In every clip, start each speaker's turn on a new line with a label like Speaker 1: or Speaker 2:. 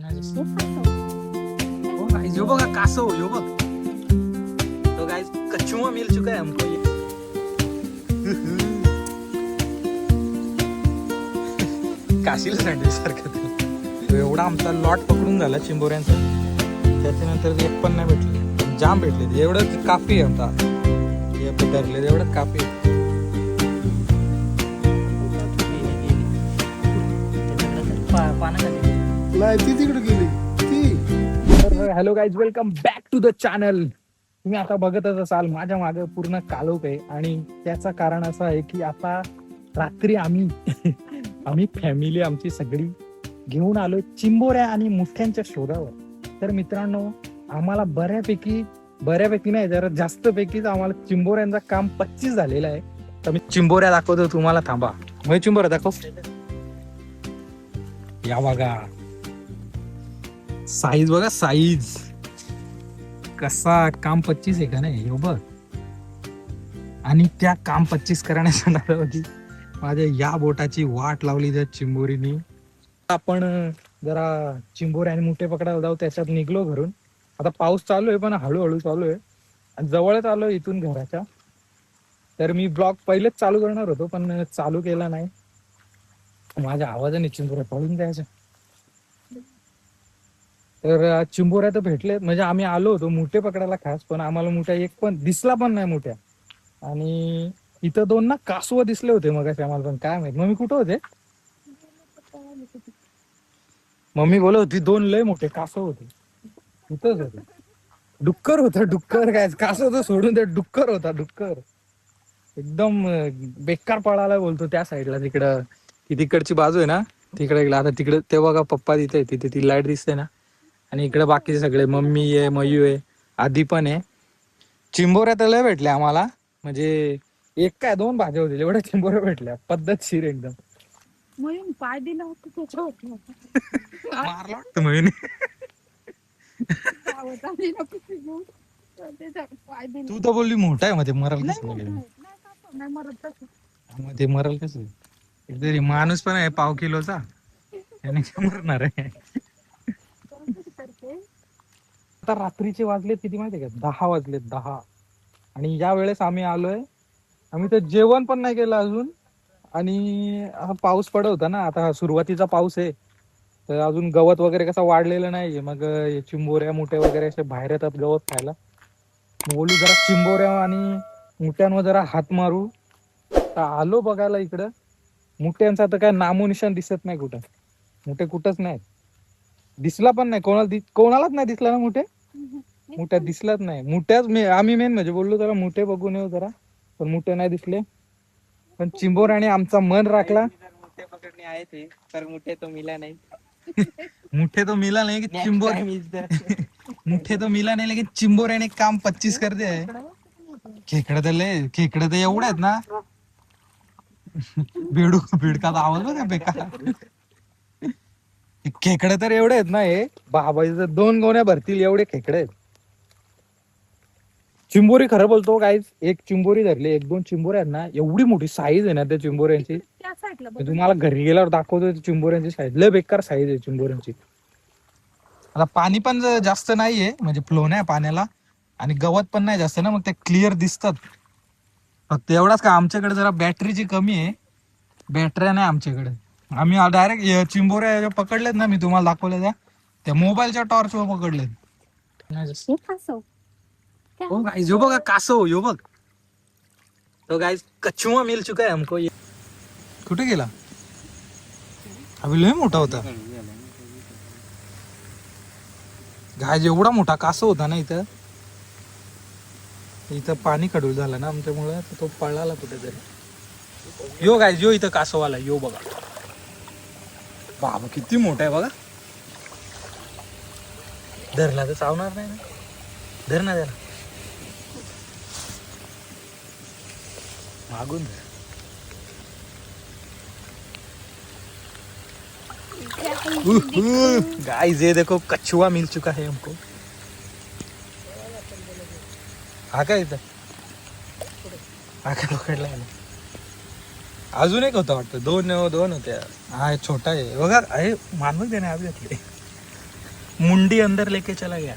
Speaker 1: ओ guys यो बघा कासव यो बघ तो गाइस कछुआ मिल चुका है हमको ये काशीला सँडविच सारखं एवढा आमचा लॉट पकडून झाला चिंबोऱ्यांचा त्याच्यानंतर एक पण नाही भेटले जाम भेटले एवढं काफी आहे आमचा हे धरले एवढं काफी आहे.
Speaker 2: ती तिकडे गेली ती.
Speaker 1: तर hello guys welcome back to the channel. तुम्ही आता बघतच असाल माझ्या मागे पूर्ण कालोख आहे आणि त्याचं कारण असं आहे की आता रात्री आम्ही फॅमिली आमची सगळी घेऊन आलोय चिंबोऱ्या आणि मुठ्यांच्या शोधावर. तर मित्रांनो आम्हाला बऱ्यापैकी नाही जरा जास्त पैकीच आम्हाला चिंबोऱ्यांचं काम 25 झालेलं आहे. तर मी चिंबोऱ्या दाखवतो तुम्हाला थांबा. मग चिंबोऱ्या दाखव या बघा साईज बघा साईज कसा काम 25 आहे का नाही हे बघ. आणि त्या काम 25 करण्याच्या नादामध्ये माझ्या या बोटाची वाट लावली त्या चिंबोरीनी. आपण जरा चिंबोरी आणि मुठे पकडायला जाऊ त्याच्यात निघलो घरून. आता पाऊस चालू आहे पण हळूहळू चालू आहे आणि जवळच आलो इथून घराच्या. तर मी ब्लॉग पहिलेच चालू करणार होतो पण चालू केला नाही. माझ्या आवाजाने चिंबोऱ्या पळून द्यायच्या. तर चिंबोऱ्या तर भेटले म्हणजे आम्ही आलो होतो मुठे पकडायला खास पण आम्हाला मुठ्या एक पण दिसला पण नाही मुठ्या. आणि इथं 2 ना कासव दिसले होते मग आम्हाला पण काय माहित. मम्मी कुठं होते मम्मी बोलत होती 2 लय मोठे कासव होते इथंच होते. डुक्कर होतं डुक्कर काय कासव तर सोडून ते डुक्कर होता डुक्कर एकदम बेकार पळाला बोलतो त्या साईडला तिकडं ती तिकडची बाजू आहे ना तिकडे गेला. आता तिकडे ते बघा पप्पा तिथे तिथे ती लाईट दिसते ना आणि इकडे बाकीचे सगळे मम्मी आहे मयू आहे आधी पण आहे. चिंबोऱ्या तर लय भेटल्या आम्हाला म्हणजे एक काय 2 भाज्या होतील एवढ्या चिंबोऱ्या भेटल्या पद्धतशीर एकदम.
Speaker 3: म्हणून पाय दिला होता त्याच्यावर
Speaker 1: मारला वाटतं मयूने.
Speaker 3: पाय दिला
Speaker 1: तू तर बोलली मोठा आहे मध्ये मरल कसं
Speaker 3: नाही मरत
Speaker 1: मध्ये मरल कसं तरी माणूस पण आहे 1/2 किलोचा त्याने काय मरणार आहे. आता रात्रीचे वाजलेत किती माहितीये का 10 वाजलेत 10. आणि या वेळेस आम्ही आलोय आम्ही तर जेवण पण नाही केलं अजून. आणि पाऊस पडत होता ना आता सुरुवातीचा पाऊस आहे तर अजून गवत वगैरे कसं वाढलेलं नाहीये. मग चिंबोऱ्या मुठ्या वगैरे असे बाहेर येतात गवत खायला. बोलू जरा चिंबोऱ्या आणि मुठ्यांवर जरा हात मारू. तर आलो बघायला इकडं मुठ्यांचा तर काय नामोनिशान दिसत नाही कुठं. मुठे कुठंच नाही दिसला पण नाही कोणालाच नाही दिसला ना मुठे. मुठ्या दिसलाच नाही मुठ्याच आम्ही मेन म्हणजे बोललो जरा मुठे बघून येऊ जरा पण मुठे नाही दिसले. पण चिंबोऱ्याने आमचा मन राखला.
Speaker 4: मुठे पकडणे आए थे पर मुठे तो मिला नहीं.
Speaker 1: मुठे तो मिला नाही की चिंबोर मुठे तो मिला नाही लेकिन चिंबोऱ्याने काम 25 करते आहे. खेकडे तर एवढे आहेत ना बेडकाचा आवाज बघा बेकार. खेकडे तर एवढे आहेत ना हे बाबाजी 2 गोण्या भरतील एवढे खेकडे आहेत. चिंबोरी खरं बोलतो गाईज एक चिंबोरी धरली 1-2 चिंबोऱ्या आहेत ना एवढी मोठी साईज आहे ना त्या चिंबोऱ्यांची.
Speaker 3: त्या साईडला
Speaker 1: मी तुम्हाला घरी गेल्यावर दाखवतो चिंबोऱ्यांची साईज लय बेकार साईज आहे चिंबोऱ्यांची. आता पाणी पण जास्त नाहीये म्हणजे फ्लो नाही पाण्याला आणि गवत पण नाही जास्त ना मग ते क्लिअर दिसतात. फक्त एवढाच का आमच्याकडे जरा बॅटरीची कमी आहे बॅटऱ्या नाही आमच्याकडे. आम्ही डायरेक्ट चिंबोऱ्या पकडलेत ना मी तुम्हाला दाखवल्या त्या मोबाईलच्या टॉर्चवर पकडलेत. ओ गाइस यो बघा कासव यो बघ तो गाइस कछुआ मिल चुका है हमको. ये कुठे गेला अभी लय मोठा होता गाइस एवढा मोठा कासव होता ना इथं पाणी खडूळ झालं ना आमच्यामुळे तो पळाला कुठेतरी. यो गाइस यो इथं कासव आला यो बघा बाबा किती मोठा आहे बघा. धरला तर चावणार नाही ना धर ना त्याला मागून गाइस ये देखो कछुआ मिल चुका है हमको. हा काय इथं हा काय पकडला अजून एक होता वाटतं 2 होत्या. हा छोटा आहे बघा अरे मानवच देणे अभी घातले मुंडी अंदर लेके चला गया.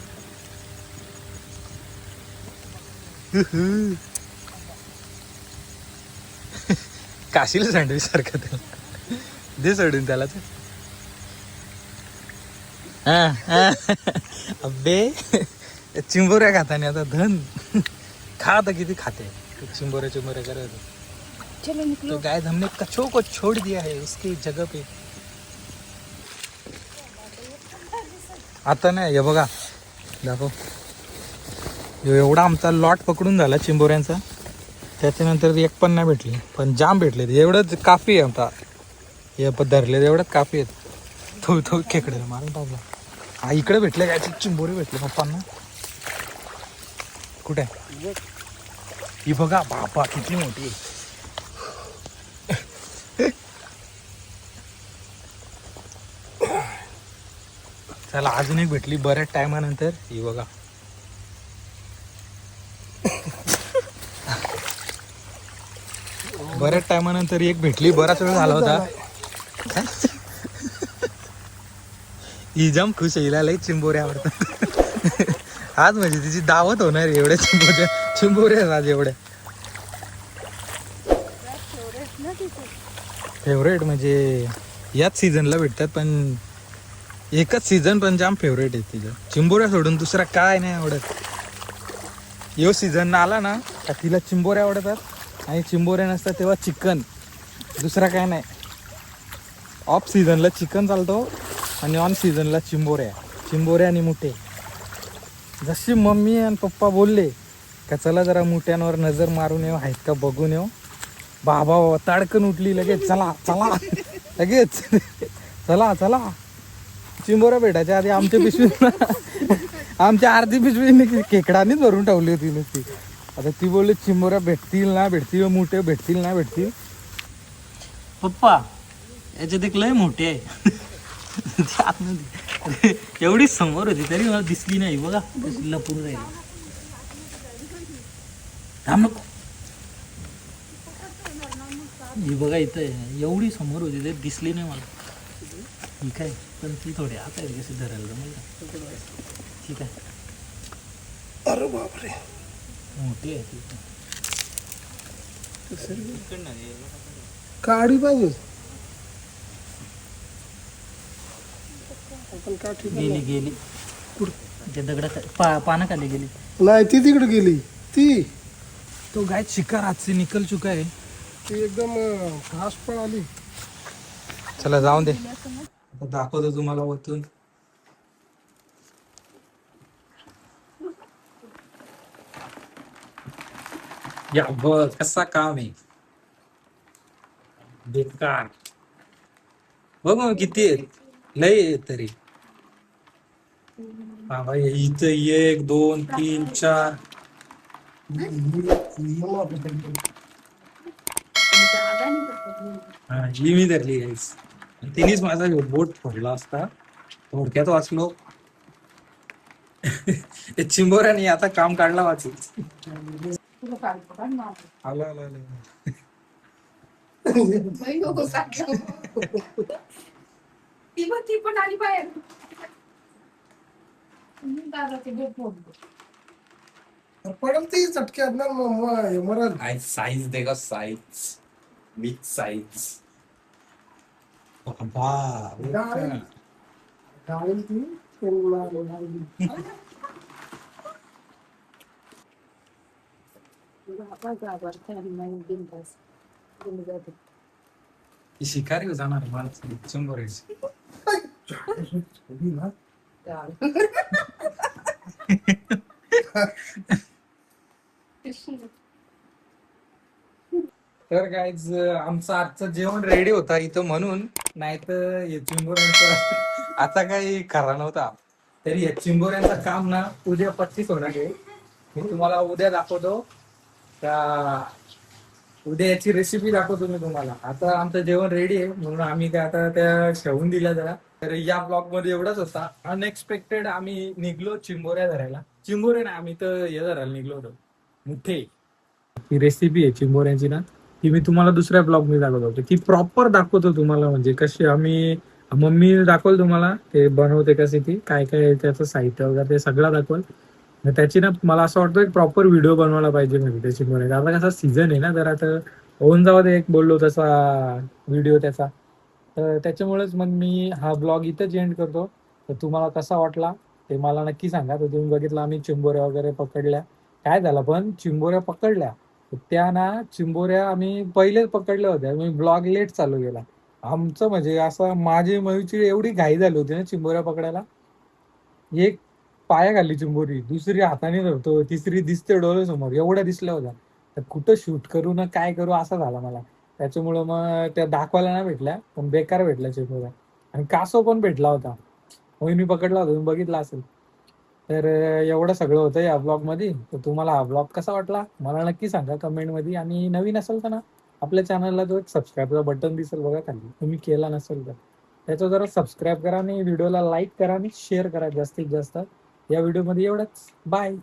Speaker 1: काशीला सँडविच सारखं त्याला दे सोडून त्याला तर. अबे चिंबोऱ्या खाताने आता धन खा आता किती खाते चिंबोऱ्या करत.
Speaker 3: चलो निकलो.
Speaker 1: तो गाय हमने कछुओं को छोड़ दिया है उसकी जगह पे. आता नाही हे बघा दाखव एवढा आमचा लॉट पकडून झाला चिंबोऱ्यांचा. त्याच्यानंतर एक पण नाही भेटली पण जाम भेटले एवढंच काफी आहे आमचा. हे धरले एवढंच काफी आहेत. तो खेकडे मारून टाकला. हा इकडे भेटले काय चिंबोरी भेटले पप्पांना. कुठे ही बघा बापा किती मोठी आहे. चला अजून एक भेटली बऱ्याच टायमानंतर. ही बघा बऱ्याच टायमानंतर एक भेटली. बराच वेळ झाला होता. ही जाम खुश आहे. हिला लई चिंबोऱ्या आवडतात. आज म्हणजे तिची दावत होणार आहे. एवढ्या चिंबोऱ्या आज एवढ्या फेवरेट म्हणजे याच सीझनला भेटतात. पण एकच सीझन पण जाम फेवरेट आहे तिचं. चिंबोऱ्या सोडून दुसरा काय नाही आवडत. यो सीझन आला ना का तिला चिंबोऱ्या आवडतात. आणि चिंबोऱ्या नसतात तेव्हा चिकन. दुसरा काय नाही. ऑफ सीझनला चिकन चालतो आणि ऑन सीझनला चिंबोऱ्या आणि मुठे. जशी मम्मी आणि पप्पा बोलले का चला जरा मुठ्यांवर नजर मारून येऊ आहेत का बघून येऊ. बाबा ताडकन उठली लगेच. चला लगेच चला चिंबोऱ्या भेटायच्या आधी आमच्या पिशवी आमच्या अर्धी पिशवी खेकडानीच भरून ठेवली होती नुसती. आता ती बोलली चिंबोऱ्या भेटतील ना भेटतील मुठे भेटतील ना भेटतील. पप्पा याच्यात एक लय मोठे आहे. एवढी समोर होती तरी मला दिसली नाही. बघा लपून राहिली. ही बघा इथं एवढी समोर होती तरी दिसली नाही मला. ठीक आहे पण ती थोडी आता आहे कशी धरायला जमल. ठीक आहे.
Speaker 2: अरे बापरे
Speaker 1: मोठी आहे ती.
Speaker 2: काढी पाहिजे. आपण काठी
Speaker 1: गेली त्या दगडात पानाखाली गेली.
Speaker 2: नाही ती तिकडे गेली. ती
Speaker 1: तो गाय शिकार हात से निकल चुका है.
Speaker 2: ती एकदम घास पण आली.
Speaker 1: चला जाऊन दे. आता दाखवतो तुम्हाला वरतून. या बघ कसा काम आहे बेकार. बघ मग किती आहेत. लय आहे तरी. हा भाई इथं 1 2 3 4. हा ही मी धरली गाईस. तिनेच माझा बोट फोडला असता. थोडक्यात वाचलो. चिंबोऱ्याने आता काम काढला वाचून. आलो
Speaker 3: ती पण आली बाहेर. दादाचे बोट फोडलं.
Speaker 2: पडल ती चटक्यात ना मरल.
Speaker 1: साइज देगा साइज बिग साइज.
Speaker 2: डाळी ती तेलला लावली.
Speaker 1: शिकारी हो जाणार मला चिंबोऱ्याची. तर गाईज आमचं आजचं जेवण रेडी होता इथं म्हणून. नाही तर हे चिंबोऱ्यांचं आता काही खरा नव्हता. तरी हे चिंबोऱ्यांचं काम ना उद्या 25 होणार आहे. मी तुम्हाला उद्या दाखवतो. का उद्या याची रेसिपी दाखवतो मी तुम्हाला. आता आमचं जेवण रेडी आहे म्हणून आम्ही काय आता त्या ठेवून दिल्या जरा. तर या ब्लॉग मध्ये एवढाच होता. अनएक्सपेक्टेड आम्ही निघलो चिंबोऱ्या धरायला. चिंबोऱ्या ना आम्ही तर हे धरायला निघलो होतो मुठे. ही रेसिपी आहे चिंबोऱ्यांची ना ती मी तुम्हाला दुसऱ्या ब्लॉग मध्ये दाखवतो. ती प्रॉपर दाखवतो तुम्हाला म्हणजे कशी आम्ही मग मी दाखवल तुम्हाला ते बनवते कशी ती, काय काय त्याचं साहित्य वगैरे ते सगळं दाखवल. मग त्याची ना मला असं वाटतं एक प्रॉपर व्हिडिओ बनवायला पाहिजे म्हणजे त्याची बनवायची. आता कसा सीझन आहे ना, तर आता होऊन जावं ते एक बोललो तसा व्हिडिओ त्याचा. तर त्याच्यामुळेच मग मी हा ब्लॉग इथंच एंड करतो. तर तुम्हाला कसा वाटला ते मला नक्की सांगा. तर तुम्ही बघितलं आम्ही चिंबोऱ्या वगैरे पकडल्या. काय झालं पण चिंबोऱ्या पकडल्या, तर त्या ना चिंबोऱ्या आम्ही पहिलेच पकडल्या होत्या. मी ब्लॉग लेट चालू केला. आमचं म्हणजे असं माझी मयूची एवढी घाई झाली होती ना चिंबोऱ्या पकडायला. एक पाया खाली चिंबोरी, दुसरी हाताने धरतो, तिसरी दिसते डोळ्यासमोर, एवढ्या दिसल्या होत्या. तर कुठं शूट करू ना काय करू असं झालं मला. त्याच्यामुळं मग त्या दाखवायला नाही भेटल्या, पण बेकार भेटल्या चिंबोऱ्या. आणि कासव पण भेटला होता. मोहिनी पकडला होता, तुम्ही बघितला असेल. तर एवढं सगळं होतं या ब्लॉग मध्ये. तर तुम्हाला हा ब्लॉग कसा वाटला मला नक्की सांगा कमेंट मध्ये. आणि नवीन असेल तर ना आपल्या चॅनलला जो एक सबस्क्राईबचा बटन दिसेल बघा खाली, तुम्ही केला नसेल तर त्याचं जरा सबस्क्राईब करा आणि व्हिडिओला लाईक करा आणि शेअर करा जास्तीत जास्त. या व्हिडिओमध्ये एवढंच. बाय.